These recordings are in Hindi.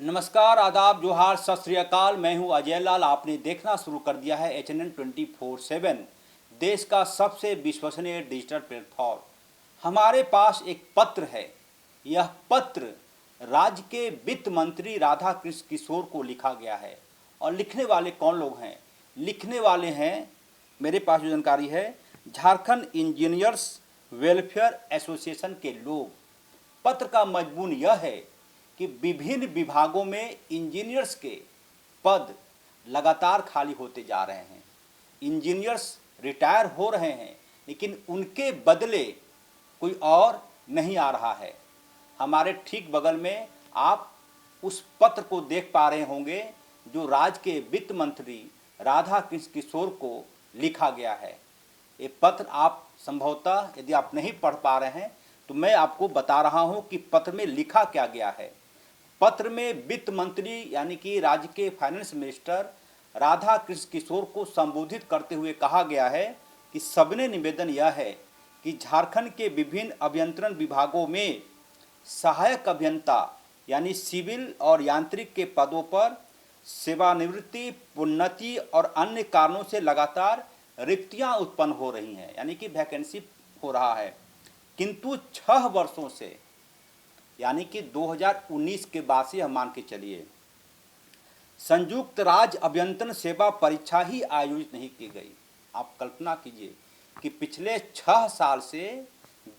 नमस्कार, आदाब, जोहार, सत श्री अकाल। मैं हूं अजय लाल। आपने देखना शुरू कर दिया है HNN 24/7, देश का सबसे विश्वसनीय डिजिटल प्लेटफॉर्म। हमारे पास एक पत्र है। यह पत्र राज्य के वित्त मंत्री राधा कृष्ण किशोर को लिखा गया है। और लिखने वाले कौन लोग हैं? लिखने वाले हैं, मेरे पास जो जानकारी है, झारखंड इंजीनियर्स वेलफेयर एसोसिएशन के लोग। पत्र का मजमून यह है कि विभिन्न विभागों में इंजीनियर्स के पद लगातार खाली होते जा रहे हैं। इंजीनियर्स रिटायर हो रहे हैं, लेकिन उनके बदले कोई और नहीं आ रहा है। हमारे ठीक बगल में आप उस पत्र को देख पा रहे होंगे जो राज्य के वित्त मंत्री राधा कृष्ण किशोर को लिखा गया है। ये पत्र आप संभवतः यदि आप नहीं पढ़ पा रहे हैं तो मैं आपको बता रहा हूं कि पत्र में लिखा क्या गया है। पत्र में वित्त मंत्री यानी कि राज्य के फाइनेंस मिनिस्टर राधा कृष्ण किशोर को संबोधित करते हुए कहा गया है कि सबने निवेदन यह है कि झारखंड के विभिन्न अभियंत्रण विभागों में सहायक अभियंता यानी सिविल और यांत्रिक के पदों पर सेवानिवृत्ति, प्रोन्नति और अन्य कारणों से लगातार रिक्तियां उत्पन्न हो रही हैं, यानी कि वैकेंसी हो रहा है। किंतु 6 वर्षों से यानी कि 2019 के बाद से हम मान के चलिए संयुक्त राज्य अभियंत्रण सेवा परीक्षा ही आयोजित नहीं की गई। आप कल्पना कीजिए कि पिछले 6 साल से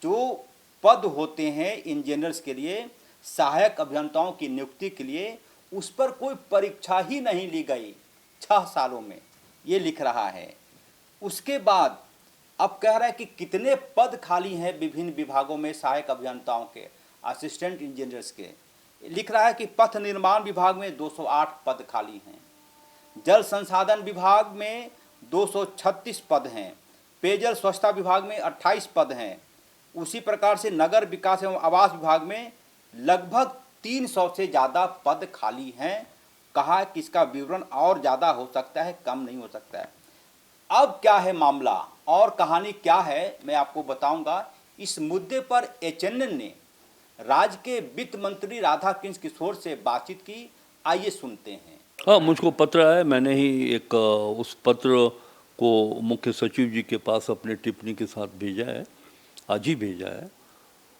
जो पद होते हैं इंजीनियर्स के लिए, सहायक अभियंताओं की नियुक्ति के लिए, उस पर कोई परीक्षा ही नहीं ली गई 6 सालों में, ये लिख रहा है। उसके बाद अब कह रहा है कि कितने पद खाली हैं विभिन्न विभागों में सहायक अभियंताओं के, असिस्टेंट इंजीनियर्स के। लिख रहा है कि पथ निर्माण विभाग में 208 पद खाली हैं, जल संसाधन विभाग में 236 पद हैं, पेयजल स्वच्छता विभाग में 28 पद हैं। उसी प्रकार से नगर विकास एवं आवास विभाग में लगभग 300 से ज़्यादा पद खाली हैं। कहा कि इसका विवरण और ज़्यादा हो सकता है, कम नहीं हो सकता है। अब क्या है मामला और कहानी क्या है, मैं आपको बताऊंगा। इस मुद्दे पर HNN ने राज्य के वित्त मंत्री राधा कृष्ण किशोर से बातचीत की। आइए सुनते हैं। हाँ, मुझको पत्र आया। मैंने ही एक उस पत्र को मुख्य सचिव जी के पास अपने टिप्पणी के साथ भेजा है, आज ही भेजा है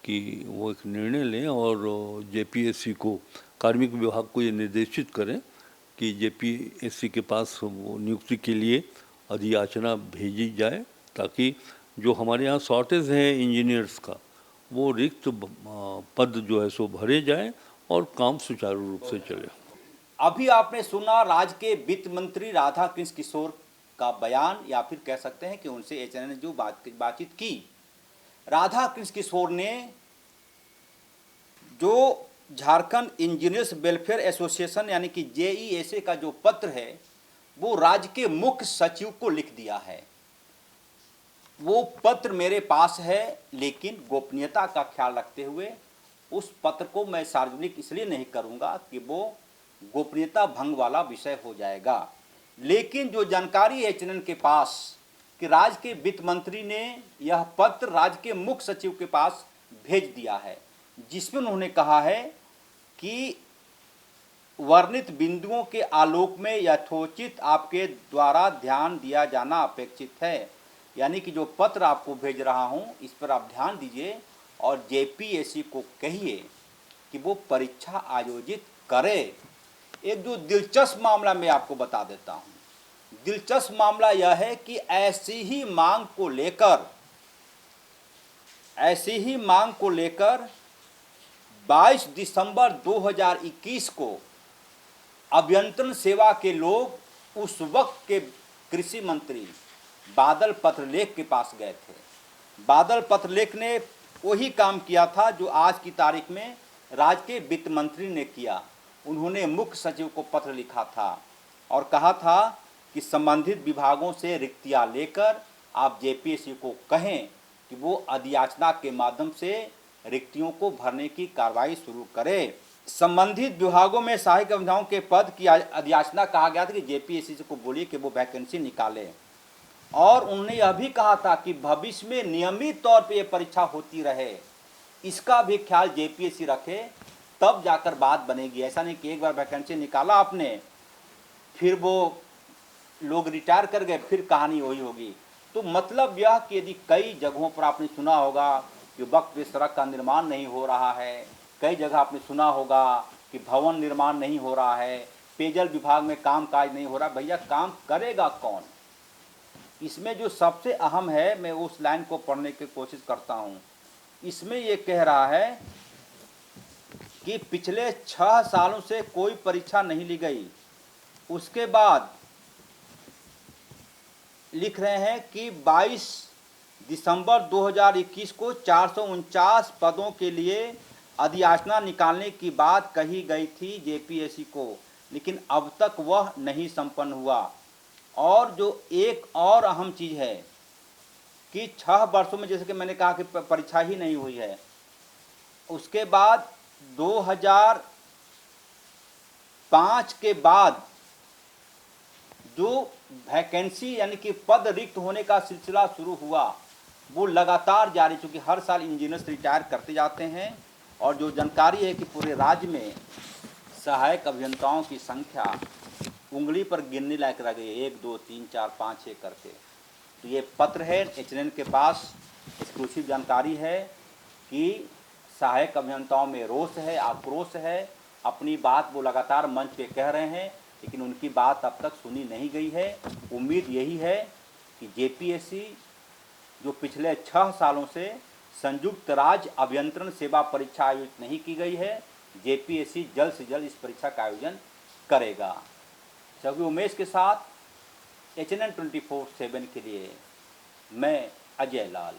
कि वो एक निर्णय लें और JPSC को, कार्मिक विभाग को ये निर्देशित करें कि JPSC के पास वो नियुक्ति के लिए अधियाचना भेजी जाए, ताकि जो हमारे यहाँ शॉर्टेज है इंजीनियर्स का, वो रिक्त पद जो है सो भरे जाए और काम सुचारू रूप से चले। अभी आपने सुना राज्य के वित्त मंत्री राधा कृष्ण किशोर का बयान, या फिर कह सकते हैं कि उनसे HNN ने जो बातचीत की। राधा कृष्ण किशोर ने जो झारखंड इंजीनियर्स वेलफेयर एसोसिएशन यानी कि JESA का जो पत्र है वो राज्य के मुख्य सचिव को लिख दिया है। वो पत्र मेरे पास है, लेकिन गोपनीयता का ख्याल रखते हुए उस पत्र को मैं सार्वजनिक इसलिए नहीं करूंगा कि वो गोपनीयता भंग वाला विषय हो जाएगा। लेकिन जो जानकारी है HNN के पास कि राज्य के वित्त मंत्री ने यह पत्र राज्य के मुख्य सचिव के पास भेज दिया है, जिसमें उन्होंने कहा है कि वर्णित बिंदुओं के आलोक में यथोचित आपके द्वारा ध्यान दिया जाना अपेक्षित है। यानी कि जो पत्र आपको भेज रहा हूं, इस पर आप ध्यान दीजिए और JPSC को कहिए कि वो परीक्षा आयोजित करे। एक जो दिलचस्प मामला मैं आपको बता देता हूं। दिलचस्प मामला यह है कि ऐसी ही मांग को लेकर 22 दिसंबर 2021 को अभियंत्रण सेवा के लोग उस वक्त के कृषि मंत्री बादल पत्रलेख के पास गए थे। बादल पत्रलेख ने वही काम किया था जो आज की तारीख में राज्य के वित्त मंत्री ने किया। उन्होंने मुख्य सचिव को पत्र लिखा था और कहा था कि संबंधित विभागों से रिक्तियां लेकर आप JPSC को कहें कि वो अधियाचना के माध्यम से रिक्तियों को भरने की कार्रवाई शुरू करे। संबंधित विभागों में सहायक अभियंताओं के पद की अधियाचना कहा गया था कि JPSC को बोलिए कि वो वैकेंसी निकाले। और उन्होंने यह भी कहा था कि भविष्य में नियमित तौर पर यह परीक्षा होती रहे, इसका भी ख्याल JPSC रखे। तब जाकर बात बनेगी। ऐसा नहीं कि एक बार वैकेंसी निकाला आपने, फिर वो लोग रिटायर कर गए, फिर कहानी वही होगी। तो मतलब यह कि यदि कई जगहों पर आपने सुना होगा कि वक्त पे सड़क का निर्माण नहीं हो रहा है, कई जगह आपने सुना होगा कि भवन निर्माण नहीं हो रहा है, पेयजल विभाग में काम काज नहीं हो रहा। भैया काम करेगा कौन? इसमें जो सबसे अहम है, मैं उस लाइन को पढ़ने की कोशिश करता हूँ। इसमें ये कह रहा है कि पिछले 6 सालों से कोई परीक्षा नहीं ली गई। उसके बाद लिख रहे हैं कि 22 दिसंबर 2021 को 449 पदों के लिए अधियाचना निकालने की बात कही गई थी जेपीएससी को, लेकिन अब तक वह नहीं संपन्न हुआ। और जो एक और अहम चीज़ है कि 6 वर्षों में, जैसे कि मैंने कहा कि परीक्षा ही नहीं हुई है, उसके बाद 2005 के बाद जो वैकेंसी यानी कि पद रिक्त होने का सिलसिला शुरू हुआ, वो लगातार जारी, चूँकि हर साल इंजीनियर्स रिटायर करते जाते हैं। और जो जानकारी है कि पूरे राज्य में सहायक अभियंताओं की संख्या उंगली पर गिनने लायक रह गई है, 1 2 3 4 5 6 करके। तो ये पत्र है, एचएनएन के पास एक्सक्लूसिव जानकारी है कि सहायक अभियंताओं में रोष है, आक्रोश है। अपनी बात वो लगातार मंच पे कह रहे हैं, लेकिन उनकी बात अब तक सुनी नहीं गई है। उम्मीद यही है कि जेपीएससी जो पिछले 6 सालों से संयुक्त राज्य अभियंत्रण सेवा परीक्षा आयोजित नहीं की गई है, जेपीएससी जल्द से जल्द इस परीक्षा का आयोजन करेगा। सभी उमेश के साथ एचएनएन 24/7 के लिए मैं अजय लाल।